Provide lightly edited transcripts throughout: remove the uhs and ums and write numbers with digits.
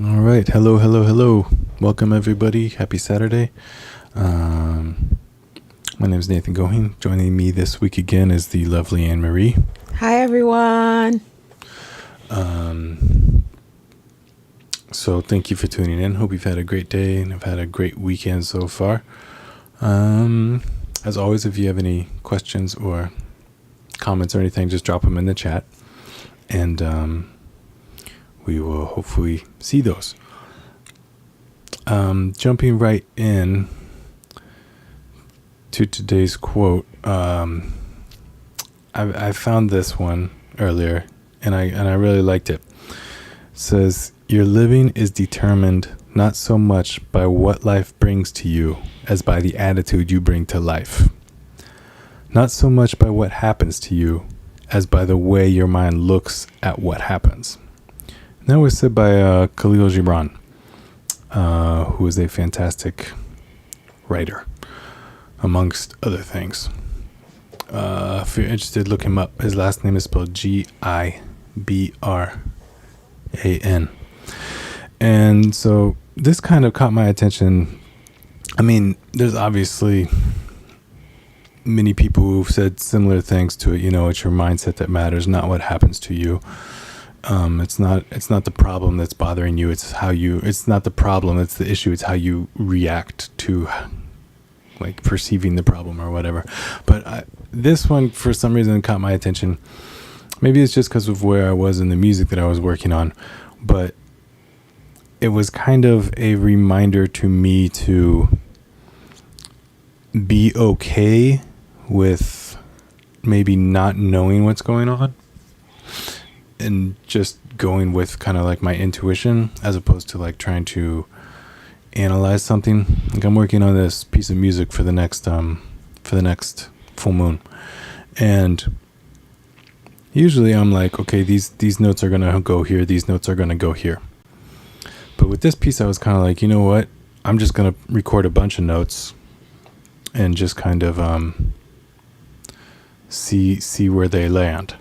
All right. Hello, hello, hello. Welcome, everybody. Happy Saturday. My name is Nathan Goheen. Joining me this week again is the lovely Anne Marie. Hi, everyone. So thank you for tuning in. Hope you've had a great day and have had a great weekend so far. As always, if you have any questions or comments or anything, just drop them in the chat. And we will hopefully see those. Jumping right in to today's quote, I found this one earlier, and I really liked it. It says, "Your living is determined not so much by what life brings to you as by the attitude you bring to life. Not so much by what happens to you as by the way your mind looks at what happens." And that was said by Khalil Gibran, who is a fantastic writer, amongst other things. If you're interested, look him up. His last name is spelled Gibran. And so this kind of caught my attention. I mean, there's obviously many people who've said similar things to it. You know, it's your mindset that matters, not what happens to you. It's not the problem that's bothering you. It's not the problem that's the issue. It's how you react to like perceiving the problem or whatever. But this one, for some reason, caught my attention. Maybe it's just because of where I was in the music that I was working on, but it was kind of a reminder to me to be okay with maybe not knowing what's going on and just going with kind of like my intuition as opposed to like trying to analyze something. Like I'm working on this piece of music for the next full moon, and usually I'm like, okay, these notes are gonna go here, these notes are gonna go here. But with this piece, I was kind of like, you know what? I'm just gonna record a bunch of notes and just kind of see where they land.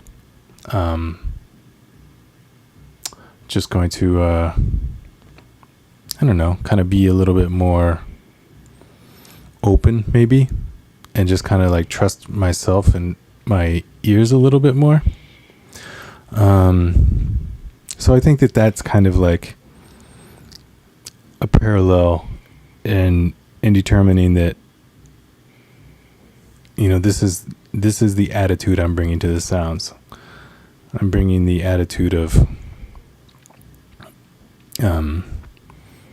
Just going to I don't know, kind of be a little bit more open maybe, and just kind of like trust myself and my ears a little bit more. So I think that that's kind of like a parallel in determining that, you know, this is the attitude I'm bringing to the sounds. I'm bringing the attitude of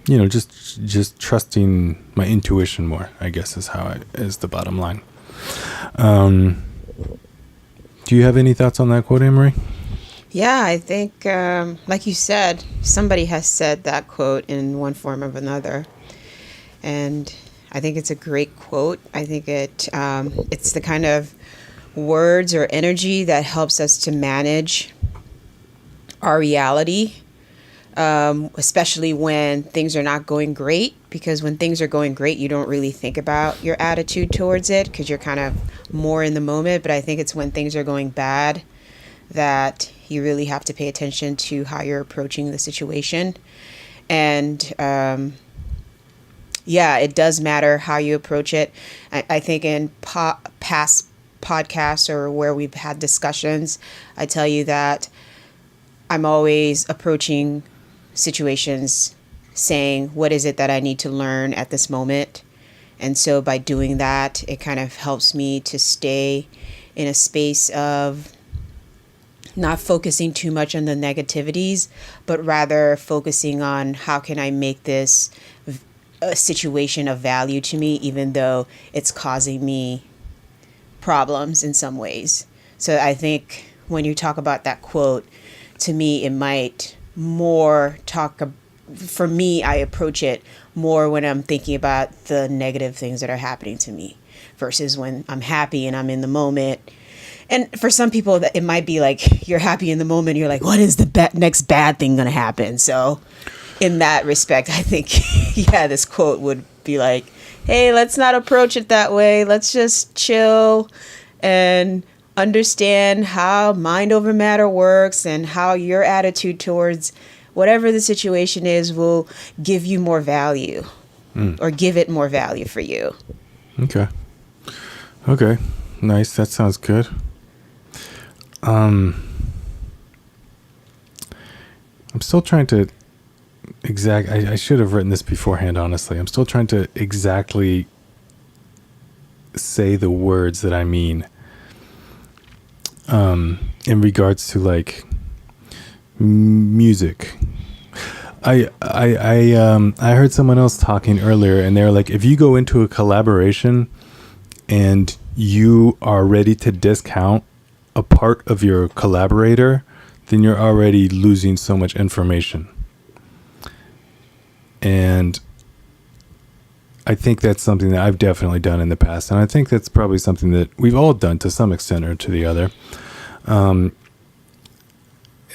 you know, just trusting my intuition more, I guess is the bottom line. Do you have any thoughts on that quote, Anne-Marie? Yeah, I think, like you said, somebody has said that quote in one form or another. And I think it's a great quote. I think it's the kind of words or energy that helps us to manage our reality, especially when things are not going great, because when things are going great, you don't really think about your attitude towards it because you're kind of more in the moment. But I think it's when things are going bad that you really have to pay attention to how you're approaching the situation. And yeah, it does matter how you approach it. I think in past podcasts or where we've had discussions, I tell you that I'm always approaching situations saying, what is it that I need to learn at this moment? And so by doing that, it kind of helps me to stay in a space of not focusing too much on the negativities, but rather focusing on how can I make this a situation of value to me, even though it's causing me problems in some ways. So I think when you talk about that quote, to me, it might more for me, I approach it more when I'm thinking about the negative things that are happening to me versus when I'm happy and I'm in the moment. And for some people, it might be like you're happy in the moment. You're like, what is the next bad thing going to happen? So in that respect, I think, yeah, this quote would be like, hey, let's not approach it that way. Let's just chill and understand how mind over matter works and how your attitude towards whatever the situation is will give you more value or give it more value for you. Okay. Okay. Nice. That sounds good. I'm still trying to I should have written this beforehand, honestly. I'm still trying to exactly say the words that I mean in regards to like music. I heard someone else talking earlier, and they're like, if you go into a collaboration and you are ready to discount a part of your collaborator, then you're already losing so much information. And I think that's something that I've definitely done in the past, and I think that's probably something that we've all done to some extent or to the other.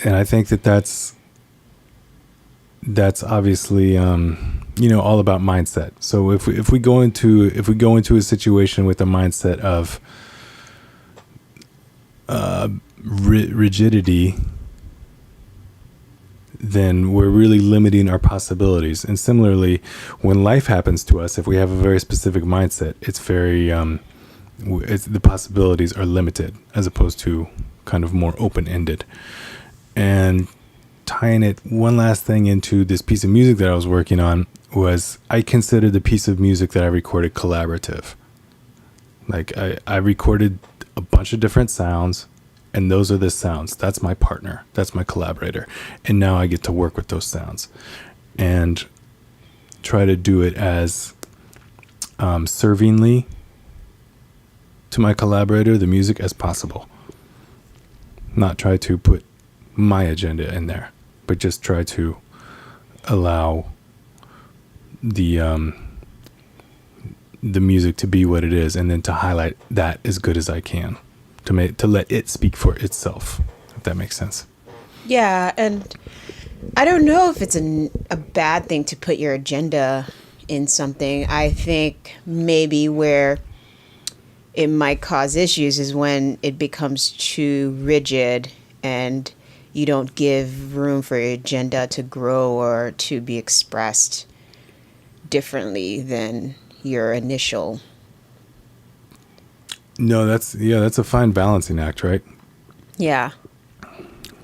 And I think that's obviously all about mindset. So if we go into a situation with a mindset of rigidity, then we're really limiting our possibilities. And similarly, when life happens to us, if we have a very specific mindset, it's very the possibilities are limited as opposed to kind of more open-ended. And tying it one last thing into this piece of music that I was working on was, I consider the piece of music that I recorded collaborative. Like I recorded a bunch of different sounds, and those are the sounds. That's my partner. That's my collaborator. And now I get to work with those sounds and try to do it as servingly to my collaborator, the music, as possible. Not try to put my agenda in there, but just try to allow the music to be what it is, and then to highlight that as good as I can, to let it speak for itself, if that makes sense. Yeah, and I don't know if it's a bad thing to put your agenda in something. I think maybe where it might cause issues is when it becomes too rigid and you don't give room for your agenda to grow or to be expressed differently than your initial. No, that's a fine balancing act, right? Yeah.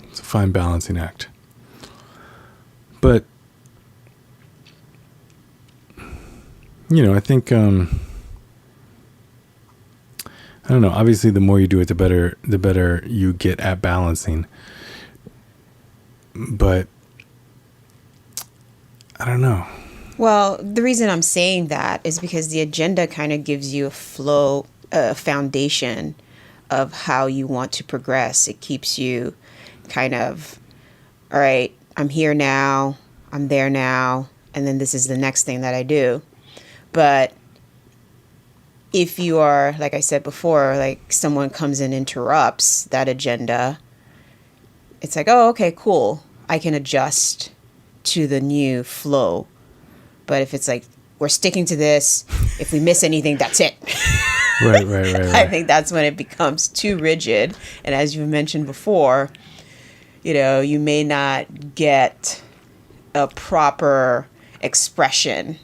It's a fine balancing act. But I think I don't know. Obviously, the more you do it, the better you get at balancing. But I don't know. Well, the reason I'm saying that is because the agenda kind of gives you a flow, a foundation of how you want to progress. It keeps you kind of, all right, I'm here now, I'm there now, and then this is the next thing that I do. But if you are, like I said before, like someone comes and interrupts that agenda, it's like, oh, okay, cool. I can adjust to the new flow. But if it's like, we're sticking to this, if we miss anything, that's it. Right. I think that's when it becomes too rigid. And as you mentioned before, you may not get a proper expression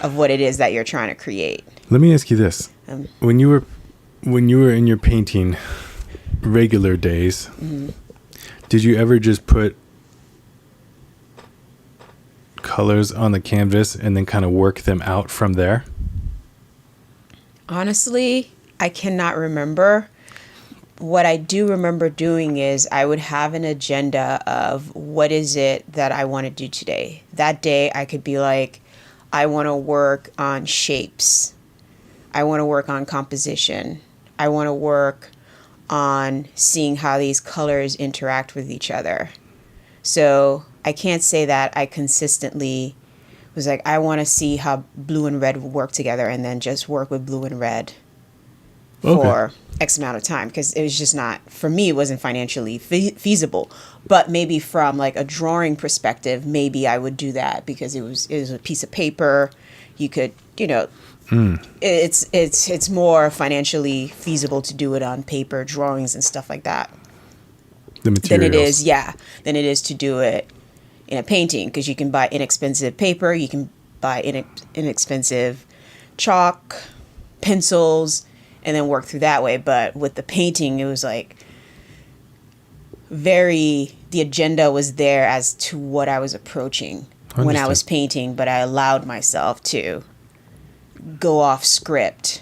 of what it is that you're trying to create. Let me ask you this. When you were in your painting regular days, did you ever just put colors on the canvas and then kind of work them out from there? Honestly, I cannot remember. What I do remember doing is I would have an agenda of what is it that I want to do today. That day I could be like, I want to work on shapes. I want to work on composition. I want to work on seeing how these colors interact with each other. So I can't say that I consistently was like, I want to see how blue and red work together and then just work with blue and red for X amount of time, because it was just not, for me, it wasn't financially feasible. But maybe from like a drawing perspective, maybe I would do that because it was a piece of paper. You could, it's more financially feasible to do it on paper, drawings and stuff like that. The materials. Than it is to do it in a painting, because you can buy inexpensive paper, you can buy inexpensive chalk, pencils, and then work through that way. But with the painting, it was like the agenda was there as to what I was approaching when I was painting, but I allowed myself to go off script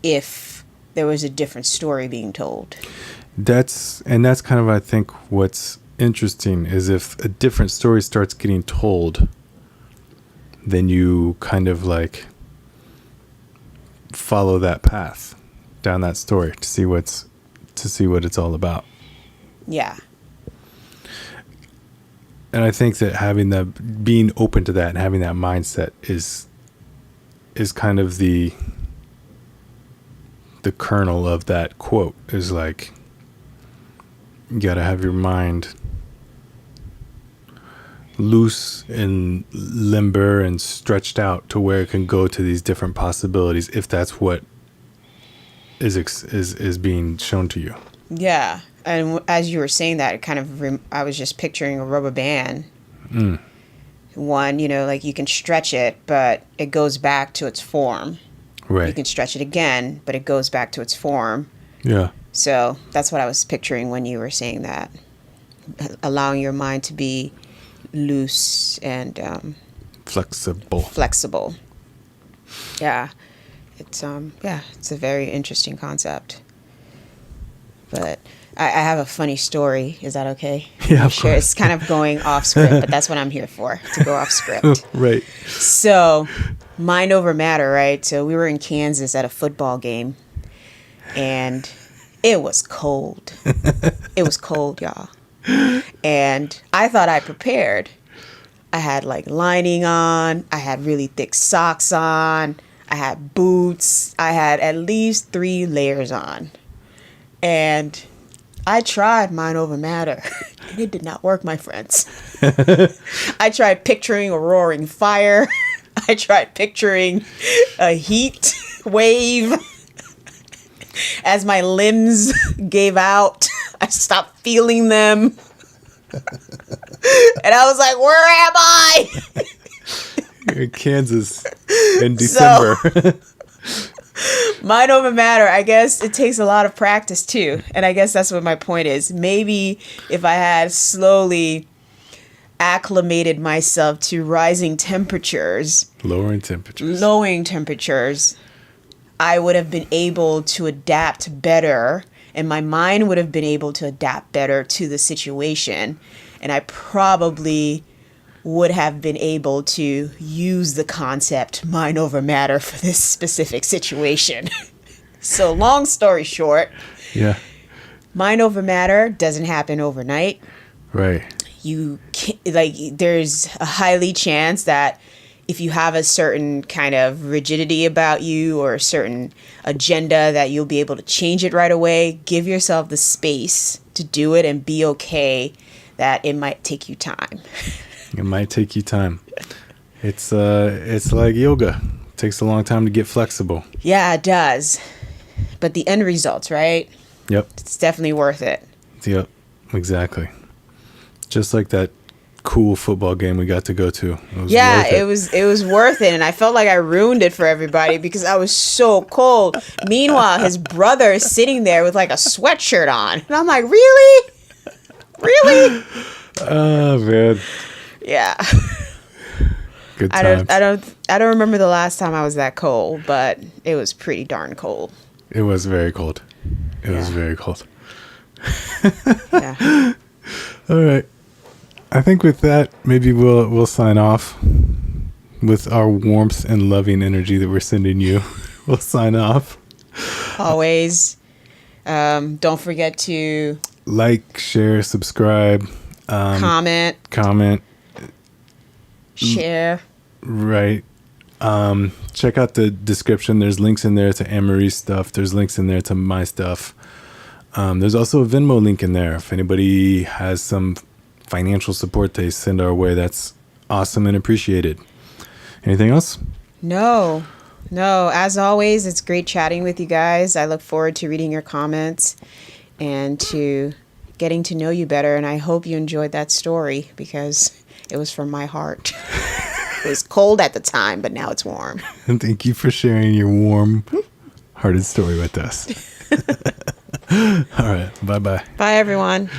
if there was a different story being told. That's kind of, I think, what's interesting is if a different story starts getting told, then you kind of like follow that path down that story to see what it's all about. Yeah. And I think that being open to that and having that mindset is kind of the kernel of that quote, is like, you got to have your mind loose and limber and stretched out to where it can go to these different possibilities, if that's what is being shown to you. Yeah. And as you were saying that, it kind of I was just picturing a rubber band. One, like you can stretch it, but it goes back to its form. Right. You can stretch it again, but it goes back to its form. Yeah. So that's what I was picturing when you were saying that. Allowing your mind to be loose and flexible. Yeah. It's it's a very interesting concept. But I have a funny story. Is that okay? Yeah, of sure. course. It's kind of going off script, but that's what I'm here for, to go off script. Right. So, mind over matter, right? So we were in Kansas at a football game, and it was cold. It was cold, y'all. And I thought I prepared. I had like lining on. I had really thick socks on. I had boots. I had at least 3 layers on. And I tried mind over matter, and it did not work, my friends. I tried picturing a roaring fire. I tried picturing a heat wave. As my limbs gave out, I stopped feeling them. And I was like, where am I? You're in Kansas in December. Mind over matter, I guess it takes a lot of practice too. And I guess that's what my point is. Maybe if I had slowly acclimated myself to lowering temperatures, I would have been able to adapt better, and my mind would have been able to adapt better to the situation. And I probably would have been able to use the concept mind over matter for this specific situation. So long story short, yeah, mind over matter doesn't happen overnight. Right. You can't, there's a highly chance that if you have a certain kind of rigidity about you or a certain agenda, that you'll be able to change it right away. Give yourself the space to do it and be okay that it might take you time. It might take you time. It's like yoga. It takes a long time to get flexible. Yeah, it does. But the end results, right? Yep. It's definitely worth it. Yep. Exactly. Just like that cool football game we got to go to. It was worth it, and I felt like I ruined it for everybody because I was so cold. Meanwhile, his brother is sitting there with like a sweatshirt on, and I'm like, really? Oh man. Yeah. Good times. I don't remember the last time I was that cold, but it was pretty darn cold. It was very cold. It was very cold. Yeah. All right. I think with that, maybe we'll sign off with our warmth and loving energy that we're sending you. We'll sign off. Always. Don't forget to like, share, subscribe, comment, share. Right. Check out the description. There's links in there to Anne-Marie's stuff. There's links in there to my stuff. There's also a Venmo link in there. If anybody has some financial support they send our way, that's awesome and appreciated. Anything else? No. As always, it's great chatting with you guys. I look forward to reading your comments and to getting to know you better. And I hope you enjoyed that story because It was from my heart. It was cold at the time, but now it's warm. And thank you for sharing your warm-hearted story with us. All right. Bye-bye. Bye, everyone.